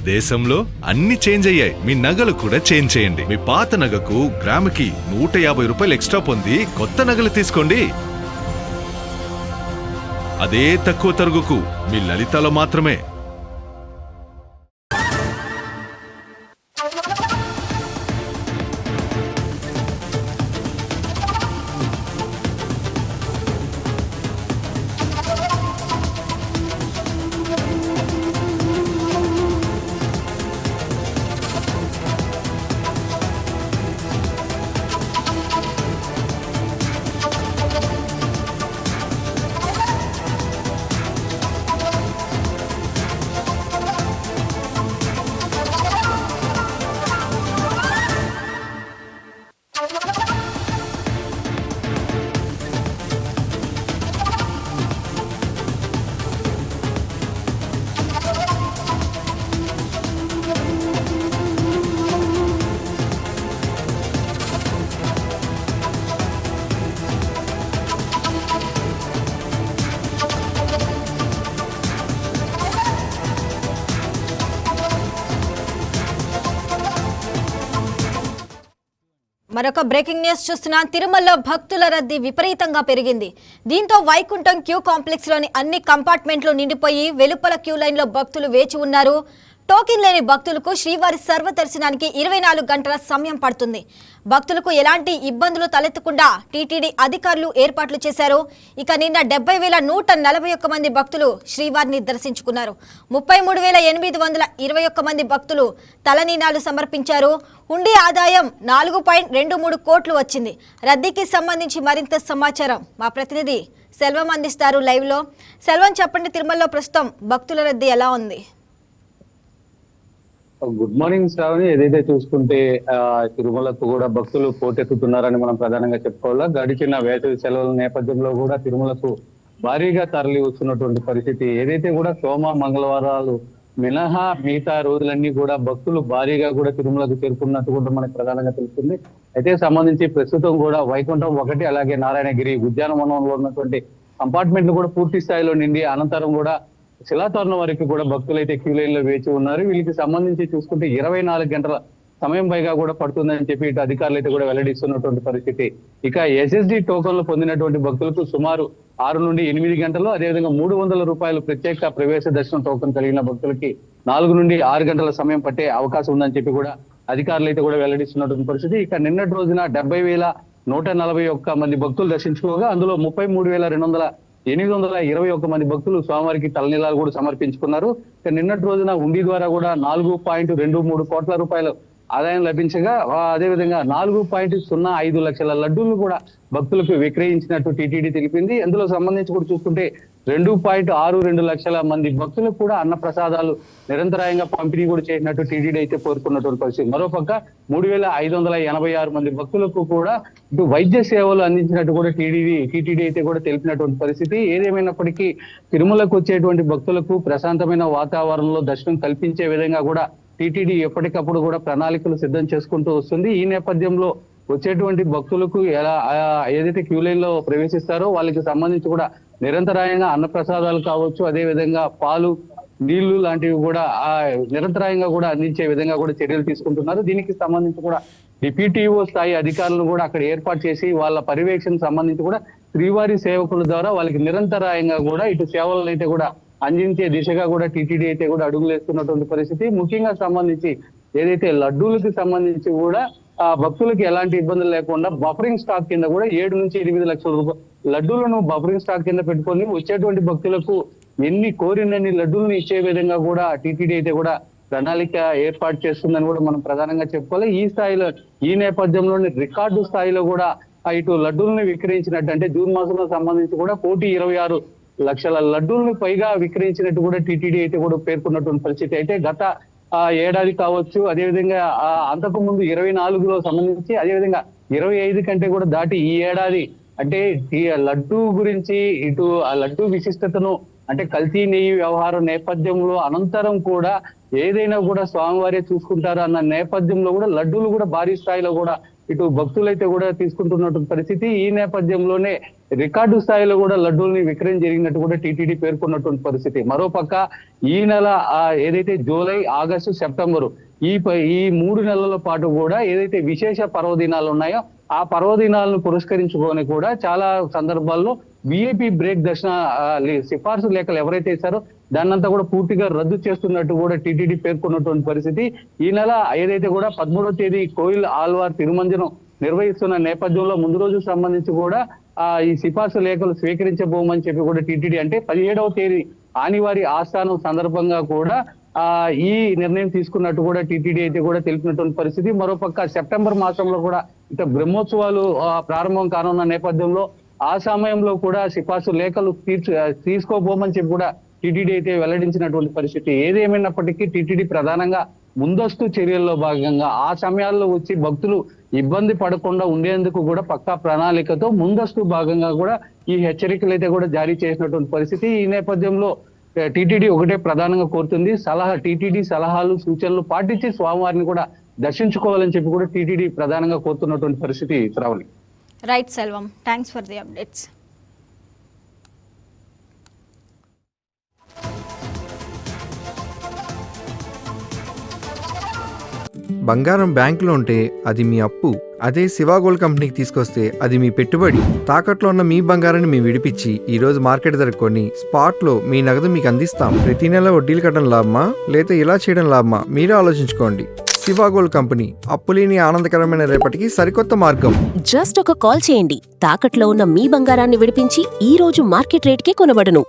దేశంలో అన్ని చేంజ్ అయ్యాయి, మీ నగలు కూడా చేంజ్ చేయండి. మీ పాత నగకు గ్రాముకి 150 రూపాయలు ఎక్స్ట్రా పొంది కొత్త నగలు తీసుకోండి. అదే తక్కువ తరుగుకు మీ లలితలో మాత్రమే. మరొక బ్రేకింగ్ న్యూస్ చూస్తున్నాం. తిరుమలలో భక్తుల రద్దీ విపరీతంగా పెరిగింది. దీంతో వైకుంఠం క్యూ కాంప్లెక్స్ లోని అన్ని కంపార్ట్మెంట్లు నిండిపోయి వెలుపల క్యూ లైన్ లో భక్తులు వేచి ఉన్నారు. టోకెన్ లేని భక్తులకు శ్రీవారి సర్వదర్శనానికి 24 గంటల సమయం పడుతుంది. భక్తులకు ఎలాంటి ఇబ్బందులు తలెత్తకుండా టీటీడీ అధికారులు ఏర్పాట్లు చేశారు. ఇక నిన్న 70,141 మంది భక్తులు శ్రీవారిని దర్శించుకున్నారు. 33,821 మంది భక్తులు తలనీలాలు సమర్పించారు. హుండీ ఆదాయం 4.23 కోట్లు వచ్చింది. రద్దీకి సంబంధించి మరింత సమాచారం మా ప్రతినిధి సెల్వం అందిస్తారు లైవ్ లో. సెల్వం, చెప్పండి, తిరుమలలో ప్రస్తుతం భక్తుల రద్దీ ఎలా ఉంది? Good morning Shravani. ఏదైతే చూసుకుంటే తిరుమలకు కూడా భక్తులు పోటెత్తుతున్నారని మనం ప్రధానంగా చెప్పుకోవాలా. గడిచిన వేసవి సెలవుల నేపథ్యంలో కూడా తిరుమలకు భారీగా తరలి వస్తున్నటువంటి పరిస్థితి. ఏదైతే కూడా సోమ మంగళవారాలు మినహా మిగతా రోజులన్నీ కూడా భక్తులు భారీగా కూడా తిరుమలకు చేరుకున్నట్టు కూడా మనకు ప్రధానంగా తెలుస్తుంది. అయితే సంబంధించి ప్రస్తుతం కూడా వైకుంఠం 1 అలాగే నారాయణగిరి ఉద్యానవనంలో ఉన్నటువంటి కంపార్ట్మెంట్లు కూడా పూర్తి స్థాయిలో నిండి అనంతరం కూడా శిలాతోరణం వరకు కూడా భక్తులు అయితే క్యూ లైన్ లో వేచి ఉన్నారు. వీళ్ళకి సంబంధించి చూసుకుంటే 24 గంటల సమయం పైగా కూడా పడుతుందని చెప్పి ఇటు అధికారులు అయితే కూడా వెల్లడిస్తున్నటువంటి పరిస్థితి. ఇక ఎస్ఎస్డి టోకన్లు పొందినటువంటి భక్తులకు సుమారు 6 నుండి 8 గంటలు, అదేవిధంగా 300 రూపాయలు ప్రత్యేక ప్రవేశ దర్శనం టోకన్ కలిగిన భక్తులకి 4 నుండి 6 గంటల సమయం పట్టే అవకాశం ఉందని చెప్పి కూడా అధికారులు అయితే కూడా వెల్లడిస్తున్నటువంటి పరిస్థితి. ఇక నిన్నటి రోజున 70,141 మంది భక్తులు దర్శించుకోగా అందులో 33,221 మంది భక్తులు స్వామివారికి తలనీలాలు కూడా సమర్పించుకున్నారు. నిన్నటి రోజున హుండీ ద్వారా కూడా 4.23 కోట్ల రూపాయలు ఆదాయం లభించగా, అదేవిధంగా 4.05 లక్షల లడ్డూలు కూడా భక్తులకు విక్రయించినట్టు టీటీడీ తెలిపింది. అందులో సంబంధించి కూడా చూసుకుంటే 2.62 లక్షల మంది భక్తులకు కూడా అన్న ప్రసాదాలు నిరంతరాయంగా పంపిణీ కూడా చేసినట్టు టీటీడీ అయితే కోరుకున్నటువంటి పరిస్థితి. మరోపక్క 3,586 మంది భక్తులకు కూడా ఇటు వైద్య సేవలు అందించినట్టు కూడా టీటీడీ అయితే కూడా తెలిపినటువంటి పరిస్థితి. ఏదేమైనప్పటికీ తిరుమలకు వచ్చేటువంటి భక్తులకు ప్రశాంతమైన వాతావరణంలో దర్శనం కల్పించే విధంగా కూడా టీటీడీ ఎప్పటికప్పుడు కూడా ప్రణాళికలు సిద్ధం చేసుకుంటూ వస్తుంది. ఈ నేపథ్యంలో వచ్చేటువంటి భక్తులకు ఎలా ఏదైతే క్యూ లైన్ లో ప్రవేశిస్తారో వాళ్ళకి సంబంధించి కూడా నిరంతరాయంగా అన్నప్రసాదాలు కావచ్చు, అదే విధంగా పాలు, నీళ్లు లాంటివి కూడా నిరంతరాయంగా కూడా అందించే విధంగా కూడా చర్యలు తీసుకుంటున్నారు. దీనికి సంబంధించి కూడా డిప్యూటీఓ స్థాయి అధికారులను కూడా అక్కడ ఏర్పాటు చేసి వాళ్ళ పర్యవేక్షణ సంబంధించి కూడా శ్రీవారి సేవకుల ద్వారా వాళ్ళకి నిరంతరాయంగా కూడా ఇటు సేవలను అయితే కూడా అందించే దిశగా కూడా టీటీడీ అయితే కూడా అడుగులు వేస్తున్నటువంటి పరిస్థితి. ముఖ్యంగా సంబంధించి ఏదైతే లడ్డూలకి సంబంధించి కూడా భక్తులకి ఎలాంటి ఇబ్బందులు లేకుండా బఫరింగ్ స్టాక్ కింద కూడా 7 నుంచి 8 లక్షల రూపాయలు లడ్డూలను బఫరింగ్ స్టాక్ కింద పెట్టుకొని వచ్చేటువంటి భక్తులకు ఎన్ని కోరినన్ని లడ్డూలను ఇచ్చే విధంగా కూడా టీటీడీ అయితే కూడా ప్రణాళిక ఏర్పాటు చేస్తుందని కూడా మనం ప్రధానంగా చెప్పుకోవాలి. ఈ స్థాయిలో ఈ నేపథ్యంలోని రికార్డు స్థాయిలో కూడా ఇటు లడ్డూలను విక్రయించినట్టు, అంటే జూన్ మాసంలో సంబంధించి కూడా 1,26 లక్షల లడ్డూలను పైగా విక్రయించినట్టు కూడా టీటీడీ అయితే కూడా పేర్కొన్నటువంటి పరిస్థితి. అయితే గత ఏడాది కావచ్చు, అదేవిధంగా అంతకు ముందు 24లో సంబంధించి, అదేవిధంగా 25 కంటే కూడా దాటి ఈ ఏడాది అంటే ఈ లడ్డూ గురించి ఇటు ఆ లడ్డూ విశిష్టతను అంటే కల్తీ నెయ్యి వ్యవహారం నేపథ్యంలో అనంతరం కూడా ఏదైనా కూడా స్వామివారే చూసుకుంటారు అన్న నేపథ్యంలో కూడా లడ్డూలు కూడా భారీ స్థాయిలో కూడా ఇటు భక్తులైతే కూడా తీసుకుంటున్నటువంటి పరిస్థితి. ఈ నేపథ్యంలోనే రికార్డు స్థాయిలో కూడా లడ్డూల్ని విక్రయం జరిగినట్టు కూడా టీటీడీ పేర్కొన్నటువంటి పరిస్థితి. మరోపక్క ఈ నెల ఏదైతే జూలై, ఆగస్టు, సెప్టెంబరు ఈ 3 నెలల పాటు కూడా ఏదైతే విశేష పర్వదినాలు ఉన్నాయో ఆ పర్వదినాలను పురస్కరించుకొని కూడా చాలా సందర్భాల్లో విఐపి బ్రేక్ దర్శన సిఫార్సు లేఖలు ఎవరైతే ఇస్తారో దాన్నంతా కూడా పూర్తిగా రద్దు చేస్తున్నట్టు కూడా టీటీడీ పేర్కొన్నటువంటి పరిస్థితి. ఈ నెల ఏదైతే కూడా 13వ తేదీ కోయిల్ ఆల్వార్ తిరుమంజనం నిర్వహిస్తున్న నేపథ్యంలో ముందు రోజు సంబంధించి కూడా ఈ సిఫార్సు లేఖలు స్వీకరించబోమని చెప్పి కూడా టీటీడీ, అంటే 17వ తేదీ ఆనివారి ఆస్థానం సందర్భంగా కూడా ఈ నిర్ణయం తీసుకున్నట్టు కూడా టీటీడీ అయితే కూడా తెలిపినటువంటి పరిస్థితి. మరోపక్క సెప్టెంబర్ మాసంలో కూడా ఇక బ్రహ్మోత్సవాలు ప్రారంభం కానున్న నేపథ్యంలో ఆ సమయంలో కూడా సిఫార్సు లేఖలు తీసుకోబోమని చెప్పి కూడా టీటీడీ అయితే వెల్లడించినటువంటి పరిస్థితి. ఏదేమైనప్పటికీ టీటీడీ ప్రధానంగా ముందస్తు చర్యల్లో భాగంగా ఆ సమయాల్లో వచ్చి భక్తులు ఇబ్బంది పడకుండా ఉండేందుకు కూడా పక్కా ప్రణాళికతో ముందస్తు భాగంగా కూడా ఈ హెచ్చరికలు అయితే కూడా జారీ చేసినటువంటి పరిస్థితి. ఈ నేపథ్యంలో టీటీడీ ఒకటే ప్రధానంగా కోరుతుంది, టీటీడీ సలహాలు సూచనలు పాటించి స్వామివారిని కూడా దర్శించుకోవాలని చెప్పి కూడా టీటీడీ ప్రధానంగా కోరుతున్నటువంటి పరిస్థితి. Shravani. Right Selvam, thanks for the updates. బంగారం బ్యాంకులో ఉంటే అది మీ అప్పు, అదే శివ గోల్డ్ కంపెనీకి తీసుకొస్తే అది మీ పెట్టుబడి. తాకట్లో ఉన్న మీ బంగారాన్ని మేము విడిపించి ఈ రోజు మార్కెట్ ధర కొని స్పాట్లో మీ నగదు మీకు అందిస్తాం. ప్రతి నెల వడ్డీలు కట్టడం లాభమా లేదా ఇలా చేయడం లాభమా మీరే ఆలోచించుకోండి. శివ గోల్డ్ కంపెనీ, అప్పులేని ఆనందకరమైన రేపటికి సరికొత్త మార్గం. జస్ట్ ఒక కాల్ చేయండి. తాకట్లో ఉన్న మీ బంగారాన్ని విడిపించి ఈ రోజు మార్కెట్ రేట్కే కొనబడును.